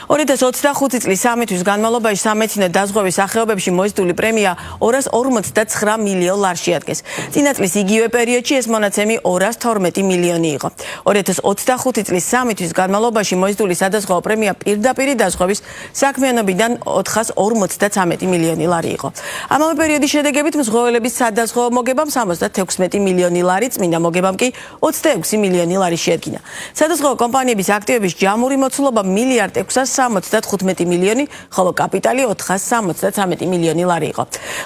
2025 წლის 3 თვის განმავლობაში სამეცნიერო დაზღვევის სახეობებში მოისდული პრემია 259 მილიონ ლარს შეადგენს. წინა წლის იგივე პერიოდში ეს მონაცემი 212 მილიონი იყო. 2025 წლის 3 თვის განმავლობაში მოისდული სადაზღვევო პრემია პირდაპირი დაზღვევის საქმიანობიდან 453 მილიონი ლარი იყო. ამავე პერიოდის შედეგებით მზღვეველების სადაზღვევო მოგებამ 76 მილიონი ლარი, წმინდა მოგებამ კი 26 მილიონი ლარი შეადგინა. სადაზღვევო კომპანიების აქტივების ჯამური მოცულობა 1,675 მილიონი, ხოლო კაპიტალი 473 მილიონი ლარი იყო.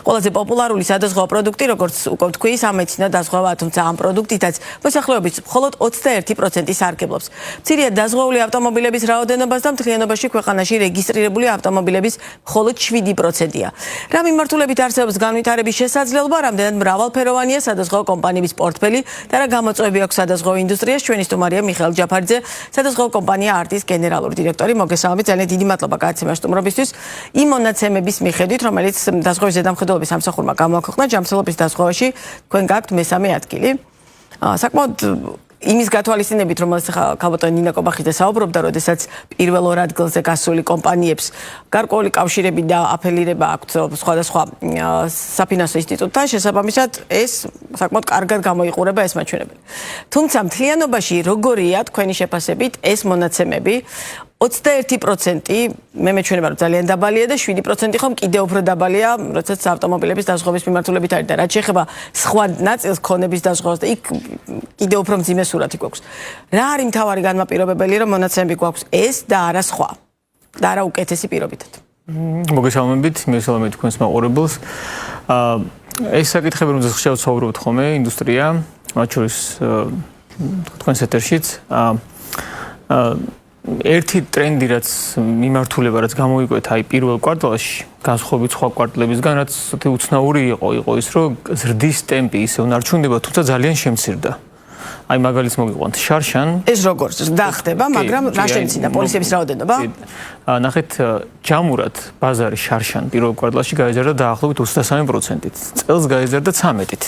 ყველაზე პოპულარული სადაზღვევო პროდუქტი, როგორც უკვე ვთქვი, სამეცნიერო დაზღვევაა, თუმცა ამ პროდუქტითაც მოსახლეობის მხოლოდ 21% სარგებლობს. მცირეა დაზღვეული ავტომობილების რაოდენობას და მთლიანობაში ქვეყანაში რეგისტრირებული ავტომობილების მხოლოდ 7%-ია. რა მიმართულებით არსებობს განვითარების შესაძლებლობა, რამდენად მრავალფეროვანია სადაზღვევო კომპანიების პორტფელი და რა გამოწვევები აქვს სადაზღვევო ინდუსტრიას, ჩვენი სტუმარია მიხეილ ჯაფარიძე, სადაზღვევო კომპანია არტის გენერალური დირექტორი. მოგესალმებით, ძალიან დიდი მადლობა გადაცემაში სტუმრობისთვის. იმ მონაცემების მიხედვით, რომელიც დაზღვევის ზედამხედველობის სამსახურმა გამოაქვეყნა, ჯანმრთელობის დაზღვევაში თქვენ გაქვთ მესამე ადგილი. საკმაოდ იმის გათვალისწინებით, რომელსაც ქალბატონი ნინა კობახიძე საუბრობდა, როდესაც პირველ ორ ადგილზე გასული კომპანიებს გარკვეული კავშირები და აფილირება აქვთ სხვადასხვა საფინანსო ინსტიტუტთან, შესაბამისად ეს საკმაოდ კარგად გამოიყურება ეს მაჩვენებელი. თუმცა მთლიანობაში როგორია თქვენი შეფასებით ეს მონაცემები? 21% მე მეჩვენება რომ ძალიან დაბალია და 7% ხომ კიდევ უფრო დაბალია, როდესაც ავტომობილების დაზღვევის მიმართულებით არის და რაც შეეხება სხვა ნაწილს ქონების დაზღვევას და იქ კიდევ უფრო მძიმე სურათი გვაქვს. რა არის მთავარი განმაპირობებელი, რომ მონაცემები გვაქვს ეს და არა სხვა და არა უკეთესი პირობითად? მოგესალმებით, მოგესალმებით თქვენს მაყურებელს. ეს საკითხები, რომელზეც ხშირად ვსაუბრობთ ხოლმე, ინდუსტრია, მათ შორის თქვენს ეთერშიც ერთი ტრენდი, რაც მიმართულება, რაც გამოიკვეთა აი პირველ კვარტალში, განსხვავებით სხვა კვარტალებისგან, რაც უცნაური იყო ის, რომ ზრდის ტემპი ისევ ნარჩუნდება, თუმცა ძალიან შემცირდა. აი მაგალითს მოგიყვანთ, შარშან. ეს როგორ დახდება, მაგრამ რა შემცირდა პოლიციების რაოდენობა? ნახეთ, ჯამურად ბაზარი შარშან პირველ კვარტალში გაიზარდა დაახლოებით 23%-ით. წელს გაიზარდა 13%-ით.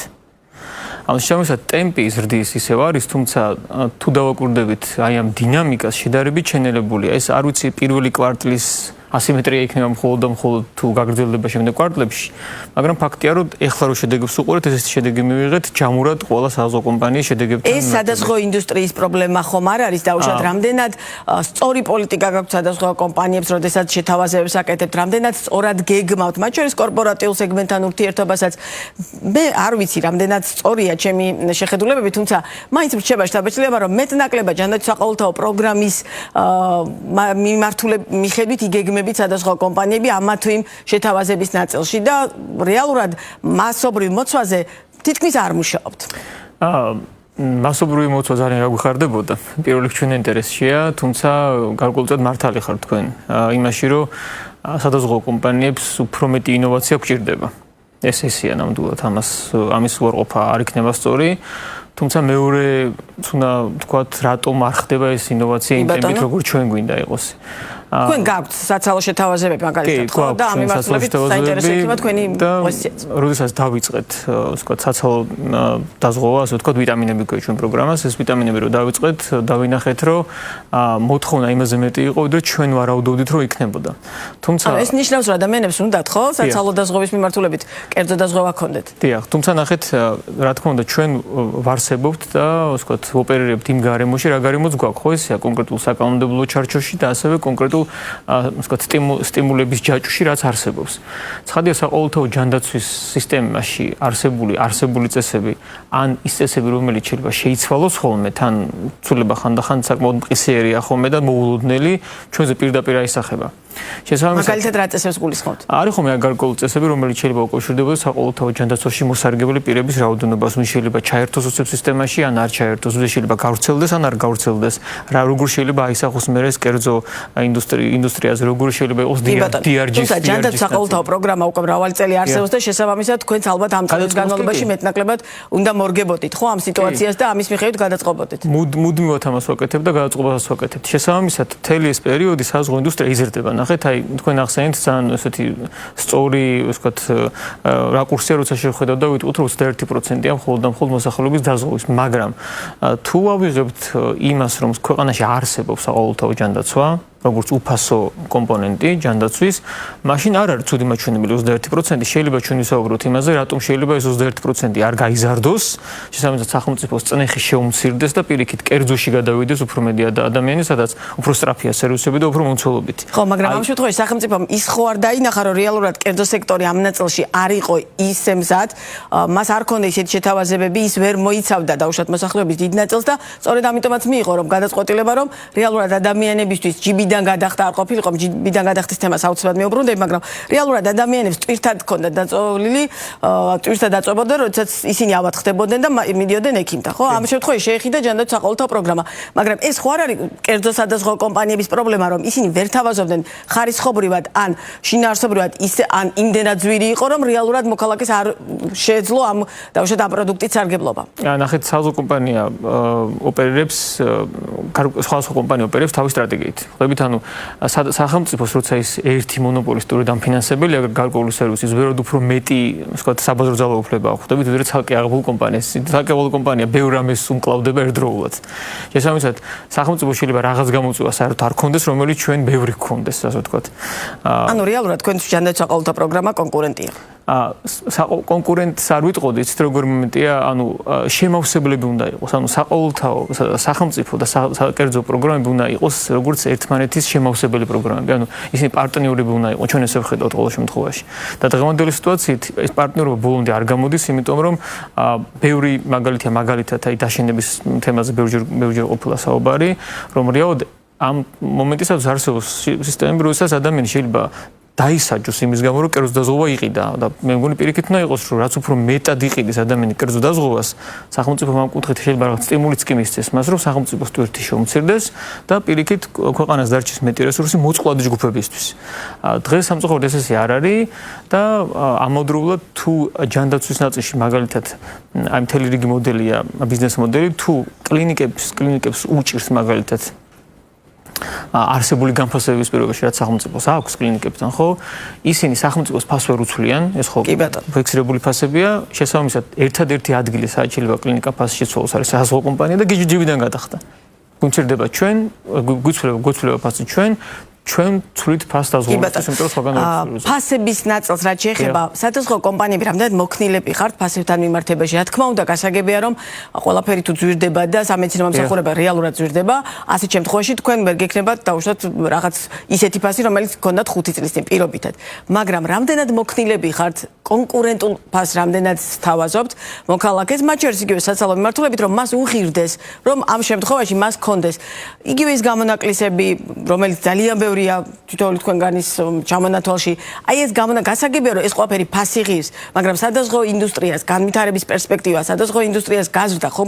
ამის შემოსა ტემპი ზრდის ისევ არის, თუმცა თუ დავაკვირდებით აი ამ დინამიკას შედარებით შენელებულია. ეს არ ვიცი პირველი კვარტლის ასიმეტრია იქნება მხოლოდ თუ გაგრძელდება შემდეგ კვარტლებში, მაგრამ ფაქტია, რომ ეხლა რო შედეგებს უყურეთ, ესეთი შედეგი მივიღეთ ჯამურად ყველა საზღვაო კომპანიის შედეგებთან. ეს სადაზღვევო ინდუსტრიის პრობლემა ხომ არ არის დაუშვათ, რამდენად სწორი პოლიტიკა გაქვთ სადაზღვევო კომპანიებს, როდესაც შეთავაზებებს აკეთებთ, რამდენად სწორად გეგმავთ, მათ შორის კორპორატიულ სეგმენტთან ურთიერთობასაც. მე არ ვიცი, რამდენად სწორია ჩემი შეხედულებები, თუმცა მაინც რჩება შთაბეჭდილება, რომ მეტნაკლებად ჯანდაცვის საყოველთაო პროგრამის მიმართულებით მიხედვით იგეგმებთ სადაზღვევო კომპანიები ამა თუ იმ შეთავაზების ნაწილში და რეალურად მასობრივ მოცვაზე თითქმის არ მუშაობთ. მასობრივი მოცვა ძალიან გაგვიხარდებოდა. პირველ რიგში ჩვენ ინტერესშია, თუმცა გარკვეულწილად მართალი ხართ თქვენ იმაში, რომ სადაზღვევო კომპანიებს უფრო მეტი ინოვაცია გვჭირდება. ესეა ნამდვილად ამის უარყოფა არ იქნება სწორი. თუმცა მეორე უნდა ვთქვათ, რატომ არ ხდება ეს ინოვაცია იმ ტემპით, როგორც ჩვენ გვინდა იყოს. თქვენ გაქვთ საცალო შეთავაზებები მაგალითად, ხო? და ამ მიმართულებით საინტერესო იქნება თქვენი პოზიციაც. როდესაც დავიწყეთ, ვთქვათ, საცალო დაზღვევა, ასე ვთქვათ, ვიტამინები გვაქვს ჩვენ პროგრამას, ეს ვიტამინები რო დავიწყეთ, დავინახეთ, რომ მოთხოვნა იმაზე მეტი იყო, ვიდრე ჩვენ ვარაუდობდით, რომ იქნებოდა. თუმცა ეს ნიშნავს, რომ ადამიანებს უნდათ, ხო, საცალო დაზღვევის მიმართულებით კერძო დაზღვევა ქონდეთ. დიახ, თუმცა ნახეთ, რა თქმა უნდა, ჩვენ ვარსებობთ და, ასე ვთქვათ, ოპერირებთ იმ გარემოში, რა გარემოც გვაქვს, ხო, ესეა კონკრეტულ საკანონმდებლო ჩარჩოში და ასევე კონკრეტულ სტიმულების ჯაჭვში, რაც არსებობს. ცხადია, საყოველთაო ჯანდაცვის სისტემაში არსებული წესები, ან ის წესები, რომელიც შეიძლება შეიცვალოს ხოლმე, თან ცვლილება ხანდახან საკმაოდ მყისიერია ხოლმე და მოულოდნელი, ჩვენზე პირდაპირ აისახება. მაგალითად რა წესებს გულისხმობთ? არის ხოლმე გარკვეული წესები, რომელიც შეიძლება უკავშირდებოდეს საყოველთაო ჯანდაცვაში მოსარგებელი პირების რაოდენობას, ვინ შეიძლება ჩაერთოს ოცებ სისტემაში, ან არ ჩაერთოს, ვინ შეიძლება გავრცელდეს, ან არ გავრცელდეს. როგორ შეიძლება აისახოს მე ეს კერძო ინდუსტრიაზე, როგორ შეიძლება იყოს DRG-ის. თუმცა ჯანდაცვის საყოველთაო პროგრამა უკვე მრავალი წელი არსებობს და შესაბამისად თქვენც ალბათ ამ წლების განმავლობაში მეტნაკლებად უნდა მორგებოდით, ხო, ამ სიტუაციას და ამის მიხედვით გადაწყობოდით. მუდმივად ამას ვაკეთებ და გადაწყობასაც ვაკეთებ. შესაბამისად, მთელი ეს პერიოდი საზღვაო ინდუსტრია იზრდება. ნახეთ, აი თქვენ ახსენეთ ძალიან ესეთი სწორი, ვთქვათ, რაკურსია, როცა შევხედავ და ვიტყვით, რომ 21%-ია მხოლოდ მოსახლეობის დაზღვევის, მაგრამ თუ ავიღებთ იმას, რომ ქვეყანაში არსებობს საყოველთაო ჯანდაცვა, როგორც უფასო კომპონენტი ჯანდაცვის, მაშინ არ არის ცუდი მაჩვენებელი 21%. შეიძლება ჩვენ ვისაუბროთ იმაზე, რატომ შეიძლება ეს 21% არ გაიზარდოს, შესაბამისად სახელმწიფოს წნეხი შეუმცირდეს და პირიქით კერძოში გადავიდეს უფრო მეტი ადამიანი, სადაც უფრო სწრაფია სერვისები და უფრო მომცველობითი. ხო, მაგრამ ამ შემთხვევაში სახელმწიფომ ის ხო არ დაინახა, რომ რეალურად კერძო სექტორი ამ ნაწილში არ იყო ისე მზად, მას არ ქონდა ისეთი შეთავაზებები, ის ვერ მოიცავდა დაუშვათ მოსახლეობის დიდ ნაწილს და სწორედ ამიტომაც მიიღო რომ გადაწყვეტილება, რომ რეალურად ადამიანებისთვის ჯიბიდან გადახდა არ ყოფილიყო, ჯიბიდან გადახდის თემა საოცრად მეუბრუნდები, მაგრამ რეალურად ადამიანებს ტვირთად ჰქონდა დაწოლილი, ტვირთად დაწვებოდა, როდესაც ისინი ავად ხდებოდნენ და მიდიოდნენ ექიმთან, ხო? ამ შემთხვევაში შეეხიდა ჯანდაცვის საყოველთაო პროგრამა, მაგრამ ეს ხო არ არის კერძო სადაზღვო კომპანიების პრობლემა, რომ ისინი ვერ თავაზობდნენ ხარისხობრივად ან შინაარსობრივად ისე ან იმდენად ძვირი იყო, რომ რეალურად მოქალაქეს არ შეეძლო ამ დაუშვათ ამ პროდუქტის სარგებლობა. ნახეთ, საზღვაო კომპანია ოპერირებს, სხვადასხვა კომპანია ოპერირებს თავის სტრატეგიით. ხვდებით, ანუ სახელმწიფოს როცა ის ერთი მონოპოლისტური დამფინანსებელი, აგერ გარკვეული სერვისის ვეროდ უფრო მეტი, ვთქვათ, საბაზრო ძალაუფლება აქვს. ხვდებით, ვიდრე ცალკე აღებულ კომპანიას. ცალკე აღებულ კომპანია ბევრ რამეს უმკლავდება ერთდროულად. შესაბამისად, სახელმწიფო შეიძლება რაღაც გამოწვევა საერთოდ არ ქონდეს, რომელიც ჩვენ ბევრი გქონდეს, ასე ვთქვათ. ანუ რეალურად თქვენთვის ჯანდაცვის საყოველთაო პროგრამა კონკურენტია. კონკურენტს არ ვიტყოდი, იცით როგორ მომენტია, ანუ შემავსებლები უნდა იყოს, ანუ საყოველთაო სახელმწიფო და საკერძო პროგრამები უნდა იყოს როგორც ერთმანეთის შემავსებელი პროგრამები, ანუ ისინი პარტნიორები უნდა იყოს, ჩვენ ესე ვხედავთ ყოველ შემთხვევაში. და დღევანდელი სიტუაციით ეს პარტნიორობა ბოლომდე არ გამოდის, იმიტომ რომ ბევრი მაგალითად აი დაშენების თემაზე ბევრჯერ ყოფილა საუბარი, რომ რეალურად ამ მომენტისათვის არსებობს სისტემები, როდესაც ადამიანი შეიძლება დაისაჯოს იმის გამო, რომ კერძო დაზღვევა იყიდა და მე მგონი პირიქით უნდა იყოს, რომ რაც უფრო მეტად იყიდეს ადამიანი კერძო დაზღვევას, სახელმწიფო ამ კუთხით შეიძლება რაღაც სტიმულიც კი მისცეს მას, რომ სახელმწიფოს ტვირთი შეუმცირდეს და პირიქით ქვეყანას დარჩეს მეტი რესურსი მოწყვლადი ჯგუფებისთვის. დღეს სამწუხაროდ ესე არ არის და ამავდროულად თუ ჯანდაცვის ნაწილში მაგალითად აი მთელი რიგი მოდელია, ბიზნეს მოდელი, თუ კლინიკებს უჭირს მაგალითად არსებული განფასებების პირობებში, რაც სახელმწიფოს აქვს კლინიკებთან, ხო? ისინი სახელმწიფოს ფასს ვერ უცვლიან, ეს ხო ფიქსირებული ფასებია, შესაბამისად, ერთადერთი ადგილი, სადაც შეიძლება კლინიკა ფასს შეცვალოს, არის საზღვაო კომპანია და ჯიბიდან გადახდა. გვიმცირდება ჩვენ, გვიცვლება ფასი ჩვენ ცვლით ფასს დაზღვევას, იმიტომ რომ სხვაგან არის. ფასების ნაწილს რაც შეეხება სადაზღვო კომპანიები, რამდენად მოქნილები ხართ ფასებთან მიმართებაში? რა თქმა უნდა, გასაგებია რომ ყველაფერი თუ ძვირდება და სამედიცინო მომსახურება რეალურად ძვირდება, ასეთ შემთხვევაში თქვენ ვერ გექნებათ დაუშვათ რაღაც ისეთი ფასი, რომელიც გქონდათ 5 წლის წინ პირობითად. მაგრამ რამდენად მოქნილები ხართ კონკურენტულ ფასს რამდენად თავაზობთ მოქალაქეს, მათ შორის იგივე სოციალურ მიმართულებით, რომ მას უღირდეს, რომ ამ შემთხვევაში მას გქონდეს იგივე ის გამონაკლისები, რომელიც ძალიან ბევრია თითოეული თქვენგანის ჩამონათვალში. აი ეს გასაგებია, რომ ეს ყველაფერი ფასი ღირს, მაგრამ სადაზღვო ინდუსტრიას განვითარების პერსპექტივა, სადაზღვო ინდუსტრიას გაზრდა, ხო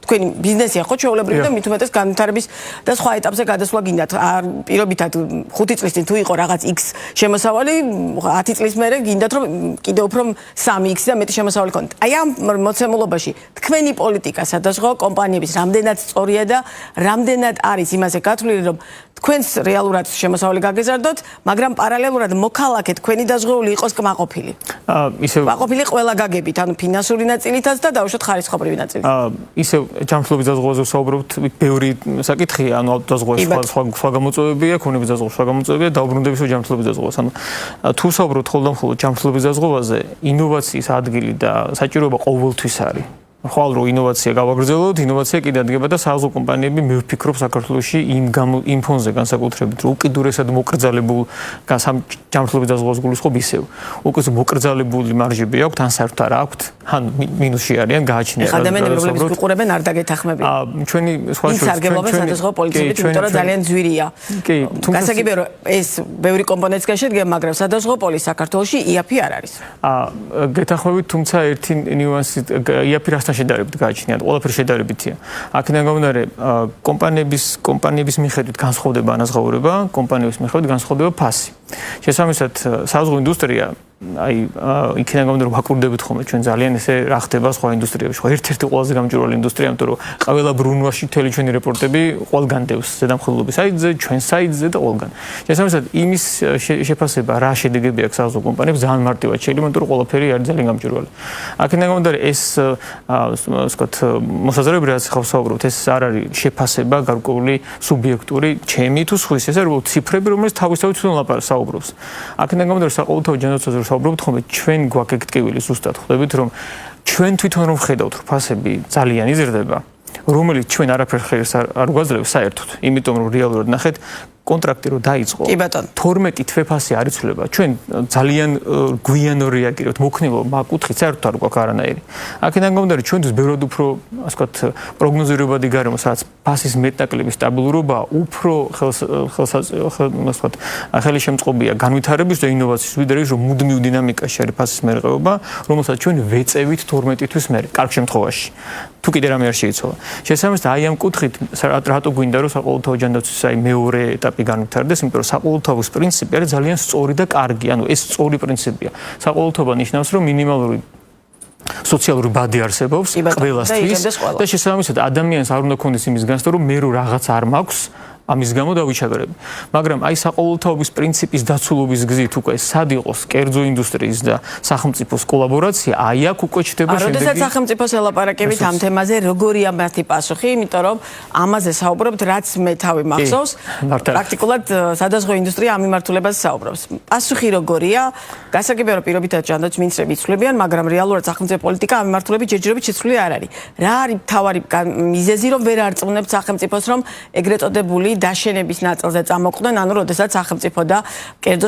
თქვენი ბიზნესია, ხო ჩვეულებრივი და მით უმეტეს განვითარების და სხვა ეტაპზე გადასვლა გინდათ. არ პირობითად 5 წლის წინ თუ იყო რაღაც X შემოსავალი, 10 წლის მერე გინდათ რომ კიდევ უფრო 3X და მეტი შემოსავალი ქონდეთ. აი ამ მოცემულობაში თქვენი პოლიტიკა სადაზღვო კომპანიების რამდენად სწორია და რამდენად არის იმაზე გათვლილი, რომ თქვენს რეალურად შემოსავალი გაგეზარდოთ, მაგრამ პარალელურად მოქალაქე თქვენი დაზღვეული იყოს კმაყოფილი. კმაყოფილი ყველა გაგებით, ანუ ფინანსური ნაწილითაც და დაუშვათ ხარისხობრივი ნაწილით. ისე ჯანმრთელობის დაზღვევაზე ვსაუბრობთ, ბევრი საკითხია, ანუ დაზღვევის სხვა გამოწვევებია, ქონების დაზღვევის სხვა გამოწვევებია, დაუბრუნდების ჯანმრთელობის დაზღვევას. ანუ თუ ვსაუბრობთ მხოლოდ ჯანმრთელობის დაზღვევაზე, ინოვაციის ადგილი და საჭიროება ყოველთვის არის. ხვალ რო ინოვაცია გავაგრძელოთ, ინოვაცია კიდე ადგება და საზღვაო კომპანიები მე ვფიქრობ საქართველოში იმ ფონზე განსაკუთრებით რომ უკიდურესად მოკრძალებულ ჯანმრთელობის დაზღვევას გულისხმობ ისევ. უკვე მოკრძალებული მარჟები აქვთ, ან საერთოდ არ აქვთ, ან მინუსში არიან, გააჩნია. ადამიანები რომლებიც ვიყურებენ არ დაგეთანხმებია. ჩვენი სხვა სარგებლობენ სადაზღვო პოლიციებით, იმიტომ რომ ძალიან ძვირია. კი, გასაგებია რომ ეს ბევრი კომპონენტისგან შედგება, მაგრამ სადაზღვო პოლიცია საქართველოში იაფი არ არის. გეთანხმებით, თუმცა ერთი ნიუანსი იაფი შედარებით გააჩნიათ, ყველაფერი შედარებითია. აქედან გამომდინარე, კომპანიების მიხედვით განსხვავდება ანაზღაურება, კომპანიების მიხედვით განსხვავდება ფასი. შესაბამისად, საზღვაო ინდუსტრია აი იქიდან გამომდინარე რომ ვაკურდებით ხოლმე ჩვენ ძალიან ესე რა ხდება სხვა ინდუსტრიებში ხო ერთ-ერთი ყველაზე გამჭვირვალე ინდუსტრია იმიტომ რომ ყველა ბრუნვაში მთელი ჩვენი რეპორტები ყველგან დევს ზედამხედველობის საიტზე ჩვენ საიტზე და ყველგან შესაბამისად იმის შეფასება რა შედეგები აქვს საზღვაო კომპანიებს ძალიან მარტივად შეიძლება იმიტომ რომ ყველაფერი არის ძალიან გამჭვირვალე აქედან გამომდინარე ეს ვთქვათ მოსაზრებები რაც ხავს საუბრობთ ეს არ არის შეფასება გარკვეული სუბიექტური ჩემი თუ სხვის ეს არის ციფრები რომელიც თავისთავად თვითონ საუბრობს აქედან გამომდინარე საყოველთაო ჯანდაცვაზე საუბრობთ ხოლმე ჩვენ გვაქვს ტკივილი ზუსტად ხვდებით რომ ჩვენ თვითონ რომ ხედავთ რომ ფასები ძალიან იზრდება რომელიც ჩვენ არაფერ ხერს არ გვაძლევს საერთოდ იმიტომ რომ რეალურად ნახეთ კონტრაქტი რო დაიწყო 12 თვე ფასი არ იცვლება ჩვენ ძალიან გვიან რეაგირებთ მოქნილო მაგ-კუთხით საერთოდ არ გვაქვს არანაირი აქედან გამომდინარე ჩვენთვის ბევრად უფრო ასე ვთქვათ პროგნოზირებადი გარემო სადაც ფასის მეტნაკლები სტაბილურობა უფრო ხელშემწყობია განვითარების და ინოვაციის ვიდრე ის რომ მუდმივ დინამიკაში არის ფასის მერყეობა რომელსაც ჩვენ ვეწევით 12 თვის მერე კარგ შემთხვევაში თუ კიდე რამე არ შეიცვალა შესაბამისად აი ამ კუთხით რატო გვინდა რომ საყოველთაო ჯანდაცვის აი მეორე ეტაპი განვითარდეს იმიტომ რომ საყოველთაობის პრინციპი არის ძალიან სწორი და კარგი ანუ ეს სწორი პრინციპია საყოველთაობა ნიშნავს რომ მინიმალური სოციალური ბადი არსებობს ყველასთვის და შესაბამისად ადამიანს არ უნდა ქონდეს იმის განცდა რომ მე რო რაღაც არ მაქვს ამის გამო დავიჩაგრებ. მაგრამ აი საყოველთაობის პრინციპის დაცულობის გზით უკვე სად იყოს კერძო ინდუსტრიის და სახელმწიფოს კოლაბორაცია, აი აქ უკვე ჩდება შემდეგი. როდესაც სახელმწიფოს ელაპარაკებით ამ თემაზე, როგორია მათი პასუხი, იმიტომ რომ ამაზე საუბრობთ, რაც მე თავი მახსოვს, პრაქტიკულად სადაზღვევო ინდუსტრია ამ მიმართულებას საუბრობს. პასუხი როგორია? გასაგებია რომ პირობითად ჯანდაცვის მინისტრები იცვლებიან, მაგრამ რეალურად სახელმწიფო პოლიტიკა ამ მიმართულებით ჯერჯერობით შეცვლილი არ არის. რა არის მთავარი მიზეზი, რომ ვერ არწმუნებთ სახელმწიფოს, რომ ეგრეთ წოდებული დაშენების ნაწილზე წამოყვნენ, ანუ როდესაც სახელმწიფო და კერძო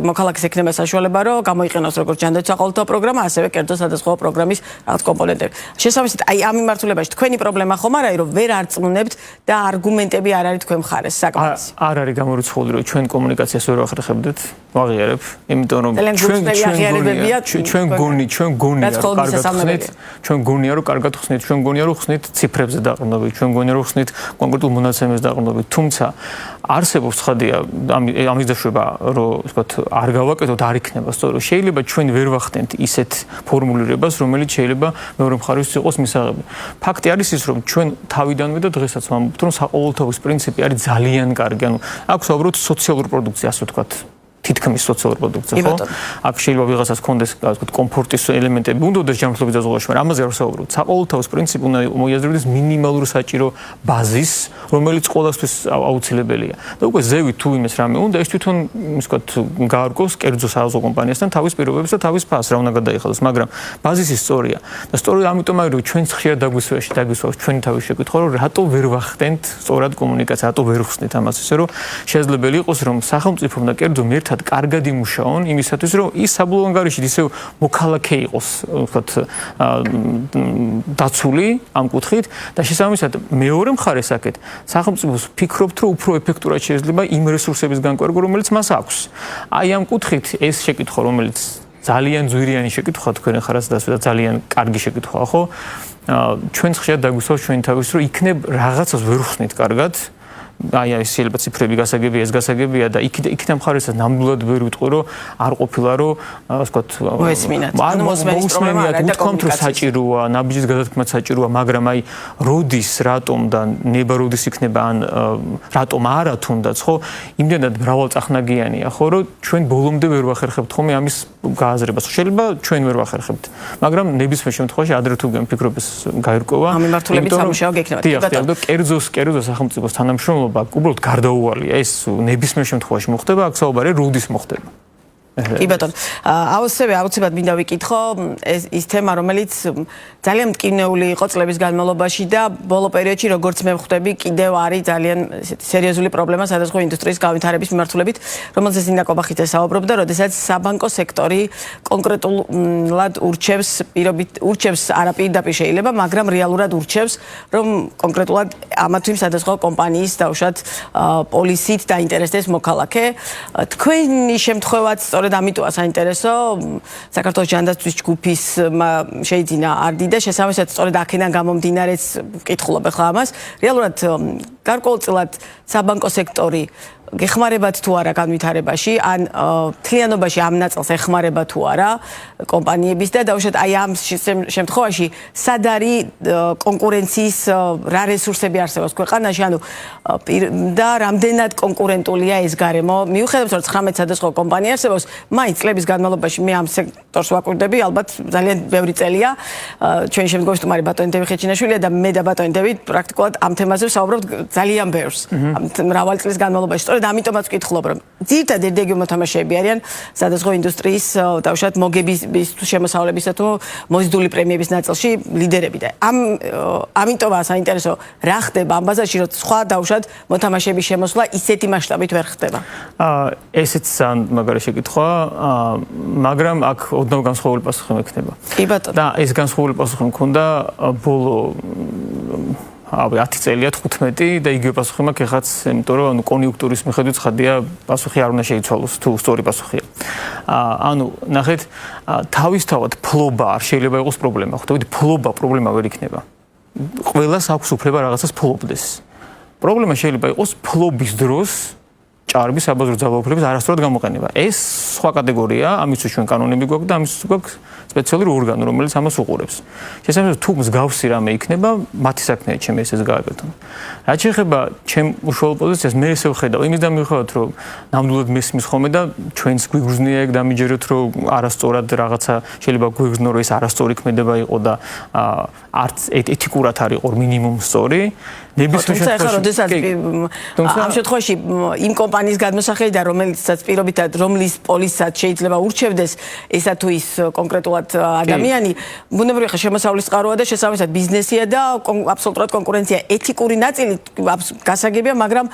მოქალაქის ექნება საშუალება, რომ გამოიყენოს როგორც ჯანდაცვის საყოველთაო პროგრამა, ასევე კერძო სადაზღვევო პროგრამის რაღაც კომპონენტები. შესაბამისად, აი ამ მიმართულებაში თქვენი პრობლემა ხომ არ არის, რომ ვერ არწმუნებთ და არგუმენტები არ არის თქვენ მხარეს საკმაოდ. არ არის გამორიცხული, რომ ჩვენ კომუნიკაციას ვერ ვახერხებდეთ, ვაღიარებ, იმიტომ რომ ჩვენ გონია რომ კარგად ხსნით, ჩვენ გონია რომ ხსნით ციფრებზე დაყრდნობით, ჩვენ გონია რომ ხსნით კონკრეტულ მონაცემებს დაყრდნობით, თუმცა არსებობს ცხადია ამის დაშვება, რომ ვთქვათ, არ გავაკეთოთ, არ იქნება სწორი. შეიძლება ჩვენ ვერ ვახდენთ ისეთ ფორმულირებას, რომელიც შეიძლება მეორე მხარეს იყოს მისაღები. ფაქტი არის ის, რომ ჩვენ თავიდანვე და დღესაც ვამბობთ, რომ საყოველთაობის პრინციპი არის ძალიან კარგი. ანუ აქ ვსაუბრობთ სოციალურ პროდუქციას, ასე ვთქვათ. თითქმის სოციალურ პროდუქცია, ხო? აქ შეიძლება ვიღაცას კონდეს, ასე ვთქვათ, კომფორტის ელემენტები, უნდაოდეს ჯანმრთელობის დაზღვევაში, მაგრამ ამაზე არ ვსაუბრობთ. საყოველთაობის პრინციპი უნდა მოიაზრებდეს მინიმალური საჭირო ბაზის, რომელიც ყოველთვის აუცილებელია. და უკვე ზევით თუ იმეს რამე უნდა, ეს თვითონ, ასე ვთქვათ, გაარკვევს კერძო საზღვაო კომპანიასთან თავის პირობებს და თავის ფასს რა უნდა გადაიხადოს, მაგრამ ბაზისი სწორია. და სწორია ამიტომ არის, რომ ჩვენ ხშირად დაგვისვავს ჩვენი თავის შეკითხვა, რომ რატო ვერ ვახდენთ სწორად კომუნიკაცია, რატო ვერ ხსნით ამას ისე, რომ შესაძლებელი იყოს, რომ სახელმწიფომ და კერძომ ერთად კარგად იმუშაონ იმისათვის, რომ ის საბოლოო ანგარიშით ისევ მოქალაქე იყოს, ვთქვათ, დაცული ამ კუთხით და შესაბამისად მეორე მხარეს აქეთ სახელმწიფოს ფიქრობთ, რომ უფრო ეფექტურად შეიძლება იმ რესურსების განკვერგვა, რომელიც მას აქვს. აი ამ კუთხით ეს შეკითხვა, რომელიც ძალიან ძვირიანი შეკითხვაა თქვენ ხარაც და ძალიან კარგი შეკითხვაა, ხო? ჩვენ ხშირად დაგვისვავს ჩვენი თავის, რომ იქნებ რაღაცას ვერ ხსნით კარგად. აი შეიძლება ციფრები გასაგებია, ეს გასაგებია და იქიდან მხარესაც ნამდვილად ვერ ვიტყვი, რომ არ ყოფილა, რომ ასე ვთქვათ, მოსმენიათ, უთქვამთ, რომ საჭიროა, ნაბიჯის გადათქმა საჭიროა, მაგრამ აი როდის, რატომ და ნება როდის იქნება, ან რატომ არა თუნდაც, ხო? იმდენად მრავალწახნაგიანია, ხო, რომ ჩვენ ბოლომდე ვერ ვახერხებთ ხოლმე ამის გააზრებას. შეიძლება ჩვენ ვერ ვახერხებთ, მაგრამ ნებისმიერ შემთხვევაში ადრე თუ გემფიქრობ ეს გაირკვევა. ამ მიმართულებით სამუშაო გექნება. და კერძო სახელმწიფოს თანამშრომლობა უბრალოდ გარდაუვალია. ეს ნებისმიერ შემთხვევაში მოხდება, აქ საუბარია როდის მოხდება. კი ბატონო, აუცილებლად მინდა ვიკითხო ის თემა, რომელიც ძალიან მტკივნეული იყო წლების განმავლობაში და ბოლო პერიოდში, როგორც მე ვხვდები, კიდევ არის ძალიან სერიოზული პრობლემა სადაზღვევო ინდუსტრიის განვითარების მიმართულებით, რომელზეც ნინა კობახიძე საუბრობდა, როდესაც საბანკო სექტორი კონკრეტულად урჩევს არაპირდაპირ შეიძლება, მაგრამ რეალურად урჩევს, რომ კონკრეტულად ამა თუ იმ სადაზღვევო კომპანიის დაუშვათ პოლისით დაინტერესდეს მოქალაქე. თქვენი შემთხვევაც სწორედ ამიტოა საინტერესო, საქართველოს ჯანდაცვის ჯგუფის შეიძინა არდი და შესაბამისად სწორედ აქედან გამომდინარეც ვკითხულობ ახლა ამას. რეალურად გარკვეულწილად საბანკო სექტორი გეხმარებათ თუ არა განვითარებაში, ან თლიანობაში ამ ნაწილს ეხმარება თუ არა კომპანიების და დაუშვათ აი ამ შემთხვევაში სად არის კონკურენციის რა რესურსები არსებობს ქვეყანაში, ანუ და რამდენად კონკურენტულია ეს გარემო. მიუხედავად რომ 19 სხვადასხვა კომპანია არსებობს, მაინც წლების განმავლობაში მე ამ სექტორს ვაკვირდები, ალბათ ძალიან ბევრი წელია. ჩვენი შემდგომი სტუმარი ბატონი დევი ხეჩინაშვილია და მე და ბატონი დევი პრაქტიკულად ამ თემაზე ვსაუბრობთ ძალიან ბევრს. მრავალი წლის განმავლობაში. სწორედ ამიტომაც ვკითხულობ, რომ ძირითადად რეგიონი მოთამაშეები არიან სადაზღვო ინდუსტრიის დავუშვათ მოგების შემოსავლებისა თუ მოზიდული პრემიების ნაწილში ლიდერები და ამიტომაა საინტერესო რა ხდება ამ ბაზარში, რომ სხვა დავუშვათ მოთამაშეების შემოსვლა ისეთი მასშტაბით ვერ ხდება. ესეც მაგარი შეკითხვა, მაგრამ აქ ოდნავ განსხვავებული პასუხი მექნება. კი ბატონო. და ეს განსხვავებული პასუხი მქონდა ბოლო 10 წელია 15 და იგივე პასუხი მაქვს ეხაც, იმიტომ რომ კონიუნქტურის მიხედვით ხადია პასუხი არ უნდა შეიცვალოს თუ სწორი პასუხია. ანუ ნახეთ, თავისთავად ფლობა არ შეიძლება იყოს პრობლემა, ხვდებით, ფლობა პრობლემა ვერ იქნება. ყველას აქვს უფლება რაღაცას ფლობდეს. პრობლემა შეიძლება იყოს ფლობის დროს ჭარბი საბაზრო ძალაუფლების არასწორად გამოყენება. ეს სხვა კატეგორია, ამისთვის ჩვენ კანონები გვაქვს და ამისთვის გვაქვს სპეციალური ორგანო, რომელიც ამას უყურებს. შესაბამისად, თუ მსგავსი რამე იქნება, მათი საქმეა ჩემი ესეც გააკეთონ. რაც შეეხება ჩემ უშუალო პოზიციას, მე ესე ვხედავ, იმის და მიუხედავად, რომ ნამდვილად მესმის ხოლმე და ჩვენს გვიგრძნია ეგ დამიჯეროთ, რომ არასწორად რაღაცა შეიძლება გვიგრძნო, რომ ეს არასწორი ქმედება იყო და არც ეთიკურად არ იყო მინიმუმ სწორი. ამ შემთხვევაში იმ კომპანიის გადმოსახედიდან, რომელიცაც პირობითად რომლის პოლისაც შეიძლება ურჩევდეს ესა თუ ის კონკრეტულად ადამიანი, ბუნებრივია ხა შემოსავლის წყაროა და შესაბამისად ბიზნესია და აბსოლუტურად კონკურენცია. ეთიკური ნაწილი გასაგებია, მაგრამ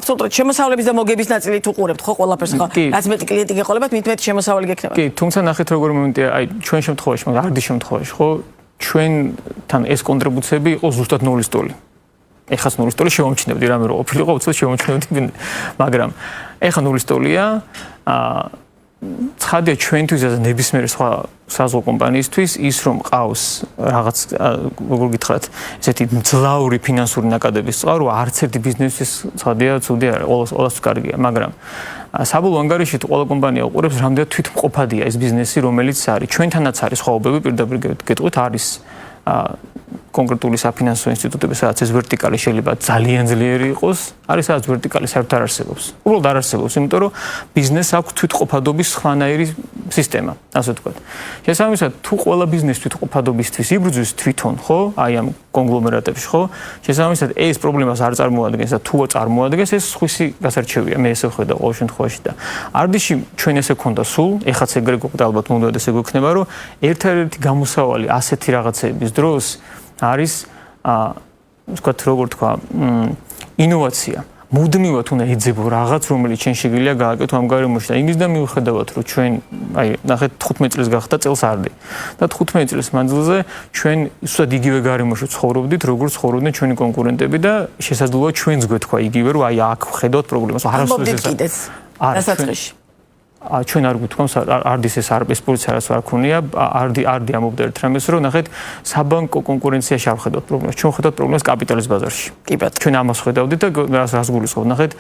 აბსოლუტურად შემოსავლების და მოგების ნაწილით უყურებთ ხო ყველაფერს ხო? რაც მეტი კლიენტი გეყოლებათ, მით მეტი შემოსავალი გექნება. კი, თუმცა ნახეთ როგორი მომენტია, აი ჩვენ შემთხვევაში, მაგრამ არდის შემთხვევაში, ხო? ჩვენთან ეს კონტრიბუციები იყო ზუსტად 0-ის ტოლი. ეხაც 0-ის ტოლი შევამჩნევდი, რამე რო ყოფილიყო, უცბად შევამჩნევდი, მაგრამ ეხა 0-ის ტოლია, ცხადია ჩვენთვის და ნებისმიერ სხვა საზღვაო კომპანიისთვის ის რომ ყავს რაღაც როგორ გითხრათ, ესეთი მძლავრი ფინანსური ნაკადების წყარო, არც ერთი ბიზნესის ცხადია ცუდი არ არის, ყველას კარგია, მაგრამ საბოლოო ანგარიში ყველა კომპანია უყურებს რამდენად თვითმყოფადია ეს ბიზნესი, რომელიც არის. ჩვენთანაც არის ხვაობები, პირდაპირ გეტყვით, არის კონკრეტული საფინანსო ინსტიტუტები, სადაც ეს ვერტიკალი შეიძლება ძალიან ძლიერი იყოს, არის სადაც ვერტიკალი საერთოდ არ არსებობს. უბრალოდ არ არსებობს, იმიტომ რომ ბიზნესს აქვს თვითმყოფადობის სხვანაირი სისტემა, ასე ვთქვათ. შესაბამისად, თუ ყველა ბიზნესი თვითმყოფადობისთვის იბრძვის თვითონ, ხო, აი ამ კონგლომერატებში, ხო, შესაბამისად ეს პრობლემას არ წარმოადგენს და თუ წარმოადგენს, ეს სხვისი გასარჩევია, მე ესე ვხედავ ყოველ შემთხვევაში და არდიში ჩვენ ესე ქონდა სულ, ეხაც ეგრე გვქონდა ალბათ უნდა ესე გვექნება, რომ ერთ-ერთი გამოსავალი ასეთი რაღაცების დროს არის ვთქვათ, როგორ თქვა, ინოვაცია. მუდმივად უნდა ეძებო რაღაც, რომელიც ჩვენ შეგვიძლია გააკეთო ამ გარემოში და იმის და მიუხედავად, რომ ჩვენ, აი, ნახეთ 15 წელს გახდა წელს არდი. და 15 წლის მანძილზე ჩვენ ისევ იგივე გარემოში ცხოვრობდით, როგორც ცხოვრობდნენ ჩვენი კონკურენტები და შესაძლოა ჩვენც გვეთქვა იგივე, რომ აი აქ ვხედავთ პრობლემას, არასდროს ეს დასაწყისში. ჩვენ არ გვთქვამს არდის ეს პოლიციას არ ქონია, არდი ამობდა ერთ რამეს, რომ ნახეთ საბანკო კონკურენციაში არ ვხედავთ პრობლემას. ჩვენ ვხედავთ პრობლემას კაპიტალის ბაზარში. კი ბატონო. ჩვენ ამას ვხედავდით და რას გულისხმობ, ნახეთ,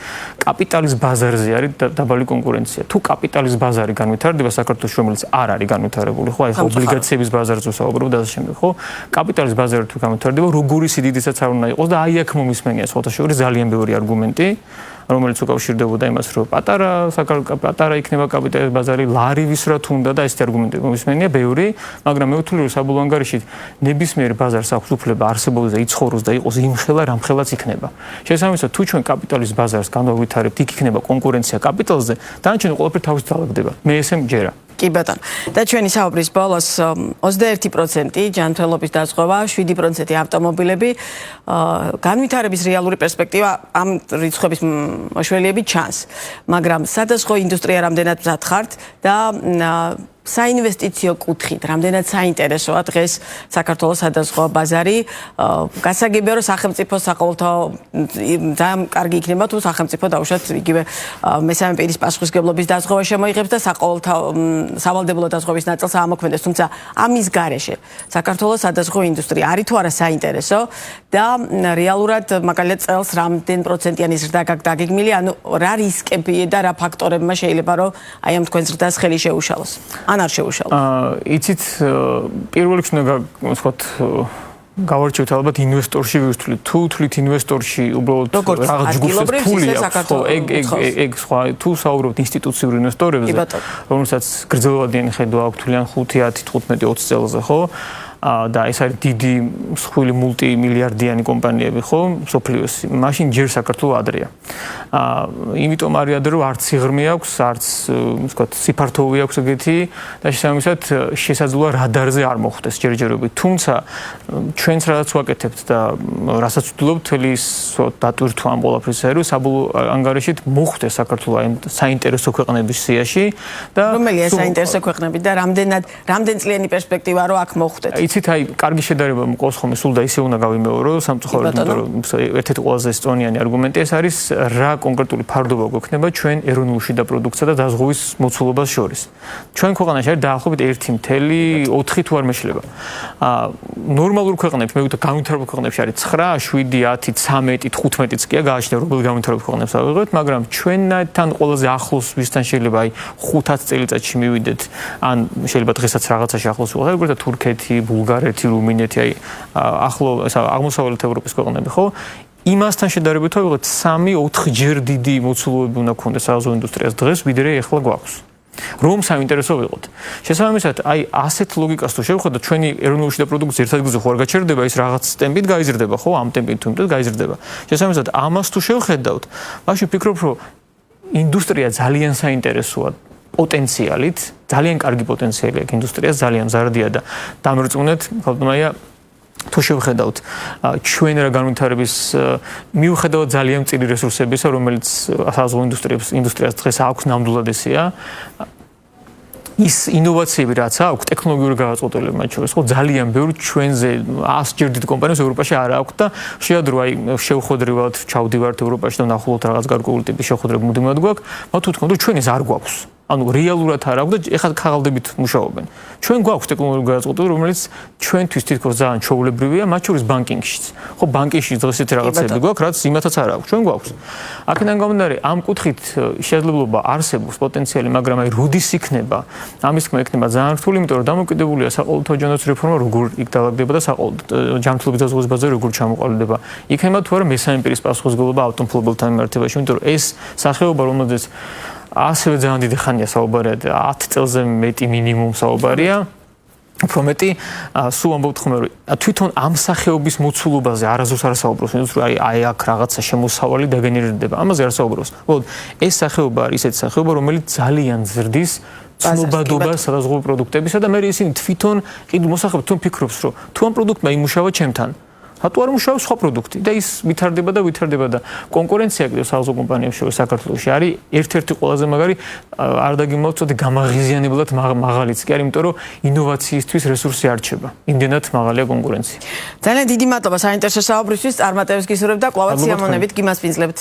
კაპიტალის ბაზარზე არის დაბალი კონკურენცია. თუ კაპიტალის ბაზარი განვითარდება საქართველოს, რომელიც არ არის განვითარებული, ხო, აი ობლიგაციების ბაზარზე ვსაუბრობ და ასე შემდეგ, ხო? კაპიტალის ბაზარი თუ განვითარდება, როგორი სიდიდესაც არ უნდა იყოს და აი აქ მომისმენია სხვათა შორის ძალიან ბევრი არგუმენტი. რომელიც უკავშირდებოდა იმას, რომ პატარა იქნება კაპიტალის ბაზარი, ლარი ვისრათ უნდა და ესეთი არგუმენტები მომისმენია ბევრი, მაგრამ მე ვთვლი, რომ საბოლოო ანგარიში ნებისმიერ ბაზარს აქვს უფლება არსებობდეს და იცხოვროს და იყოს იმხელა, რამხელაც იქნება. შესაბამისად, თუ ჩვენ კაპიტალის ბაზარს განვითარებთ, იქ იქნება კონკურენცია კაპიტალზე, დანარჩენი ყველაფერი თავის ძალაგდება. მე ესე მჯერა. კი ბატონო. და ჩვენი საუბრის ბოლოს 21% ჯანმრთელობის დაზღვევა, 7% ავტომობილები, განვითარების რეალური პერსპექტივა ამ რიცხვების მოშველიებით ჩანს. მაგრამ სადაზღვო ინდუსტრია რამდენად მზად ხართ და საინვესტიციო კუთხით, რამდენად საინტერესოა დღეს საქართველოს სადაზღვო ბაზარი. გასაგებია, რომ სახელმწიფო საყოველთაო ძალიან კარგი იქნება, თუ სახელმწიფო დაუშვათ იგივე მესამე პირის პასუხისმგებლობის დაზღვევა შემოიღებს და სავალდებულო დაზღვევის ნაწილს ამოქმედებს. თუმცა ამის გარეშე საქართველოს სადაზღვო ინდუსტრია არის თუ არა საინტერესო და რეალურად მაგალითად წელს რამდენ პროცენტიანი ზრდა გაგიგმილი, ანუ რა რისკები და რა ფაქტორებმა შეიძლება რომ აი ამ თქვენ ზრდას ხელი შეუშალოს. ან არ შეუშალოს. იცით, პირველ რიგში ვთქვათ, გავარჩევთ ალბათ ინვესტორში ვირთვლით. თუ თვლით ინვესტორში უბრალოდ რაღაც ჯგუფის ფული აქვს, ხო, ეგ სხვა, თუ საუბრობთ ინსტიტუციური ინვესტორებზე, რომელსაც გრძელვადიანი ხედვა აქვს, თვლიან 5, 10, 15, 20 წელზე, ხო? და ეს არის დიდი მსხვილი მულტიმილიარდიანი კომპანიები, ხო, მსოფლიოს. მაშინ ჯერ საქართველოს ადრეა. იმიტომ არის ადრე, რომ არც სიღრმე აქვს, არც, ვთქვათ, სიფართოვი აქვს ეგეთი და შესაბამისად შესაძლოა რადარზე არ მოხვდეს ჯერჯერობით. თუმცა ჩვენც რაღაც ვაკეთებთ და რასაც ვთვლობთ, მთელი ის დატვირთვა ამ ყველაფრის ერო საბოლოო ანგარიშით მოხვდეს საქართველოს აი საინტერესო ქვეყნების სიაში და რომელია საინტერესო ქვეყნები და რამდენ წლიანი პერსპექტივა რო აქ მოხვდეთ. იცით, აი, კარგი შედარება მყავს ხოლმე, სულ და ისე უნდა გავიმეორო, სამწუხაროდ, იმიტომ რომ ერთ-ერთი ყველაზე სტონიანი არგუმენტი ეს არის, რა კონკრეტული ფარდობა გვექნება ჩვენ ეროვნულ შიდა პროდუქტსა და დაზღვევის მოცულობას შორის. ჩვენ ქვეყანაში არის დაახლოებით 1.4 თუ არ მეშლება. ნორმალურ ქვეყნებში, მე ვიტყვი განვითარებულ ქვეყნებში არის 9, 7, 10, 13, 15-იც კი გააჩნია, რომელ განვითარებულ ქვეყნებს ავიღოთ, მაგრამ ჩვენთან ყველაზე ახლოს ვისთან შეიძლება აი 5-10 წელიწადში მივიდეთ, ან შეიძლება დღესაც რაღაცაში ახლოს ვიყოთ, როგორც თურქეთი, ბულგარეთი, რუმინეთი, აი ახლო აღმოსავლეთ ევროპის ქვეყნები, ხო? იმასთან შედარებით ვიღოთ 3-4 ჯერ დიდი მოცულობები უნდა გქონდეს საზღვაო ინდუსტრიას დღეს, ვიდრე ეხლა გვაქვს. რომ საინტერესო ვიყოთ. შესაბამისად, აი ასეთ ლოგიკას თუ შევხედოთ, ჩვენი ეროვნული შიდა პროდუქცია ერთ ადგილზე ხო არ გაჩერდება, ის რაღაც ტემპით გაიზრდება, ხო? ამ ტემპით თუ იმდენ გაიზრდება. შესაბამისად, ამას თუ შევხედავთ, მაშინ ვფიქრობ, რომ ინდუსტრია ძალიან საინტერესოა პოტენციალით, ძალიან კარგი პოტენციალი აქვს ინდუსტრიას, ძალიან მზარდია და დამრწმუნეთ, ხალხმაია თუ შევხედავთ ჩვენ რა განვითარების მიუხედავად ძალიან მწირი რესურსებისა, რომელიც საზღვაო ინდუსტრიას დღეს აქვს ნამდვილად ესეა, ის ინოვაციები რაც აქვს, ტექნოლოგიური გადაწყვეტილება მათ შორის, ხო, ძალიან ბევრი ჩვენზე 100 ჯერ დიდ კომპანიებს ევროპაში არ აქვს და შეადრო აი შევხვედრივად ჩავდივართ ევროპაში და ვნახულობთ რაღაც გარკვეული ტიპის შეხვედრები მუდმივად გვაქვს, მათ უთქმა, რომ ჩვენ ეს არ გვაქვს. ანუ რეალურად არ აქვს და ეხლა ხაღალდებით მუშაობენ. ჩვენ გვაქვს ტექნოლოგიური გადაწყვეტილება, რომელიც ჩვენთვის თითქოს ძალიან ჩვეულებრივია, მათ შორის ბანკინგშიც. ხო, ბანკინგში დღეს ესეთი რაღაცები გვაქვს, რაც იმათაც არ აქვს. ჩვენ გვაქვს. აქედან გამომდინარე, ამ კუთხით შესაძლებლობა არსებობს პოტენციალი, მაგრამ აი როდის იქნება? ამის თქმა იქნება ძალიან რთული, იმიტომ რომ დამოკიდებულია საყოველთაო ჯანდაცვის რეფორმა როგორ იქ დალაგდება და საყოველთაო ჯანმრთელობის დაზღვევის ბაზარი როგორ ჩამოყალიბდება. იქნება თუ არა მესამე პირის პასუხისმგებლობა ავტომობილთან მიმართებაში, იმიტომ რომ ეს სახეობა, რომელზეც ასევე ძალიან დიდი ხანია საუბარია, 10 წელზე მეტი მინიმუმ საუბარია. უფრო მეტი, სულ ამბობთ ხოლმე, რომ თვითონ ამ სახეობის მოცულობაზე არასდროს არ საუბრობს, იმიტომ რომ აი აქ რაღაცა შემოსავალი დაგენერირდება. ამაზე არ საუბრობს. უბრალოდ ეს სახეობა არის ისეთი სახეობა, რომელიც ძალიან ზრდის ცნობადობას საზღვაო პროდუქტებისა და მე ისინი თვითონ ყიდულ მოსახელს თვითონ ფიქრობს, რომ თუ ამ პროდუქტმა იმუშავა ჩემთან, რატო არ მუშაობს სხვა პროდუქტი და ის ვითარდება და კონკურენცია კიდევ საზღვაო კომპანიებს შორის საქართველოში არის ერთ-ერთი ყველაზე მაგარი არ დაგიმოვწოდე გამაღიზიანებლად მაღალიც კი არის, იმიტომ რომ ინოვაციისთვის რესურსი არ რჩება. იმდენად მაღალია კონკურენცია. ძალიან დიდი მადლობა საინტერესო საუბრისთვის, წარმატებებს გისურვებთ და კვლავაც სიამოვნებით გიმასპინძლებთ.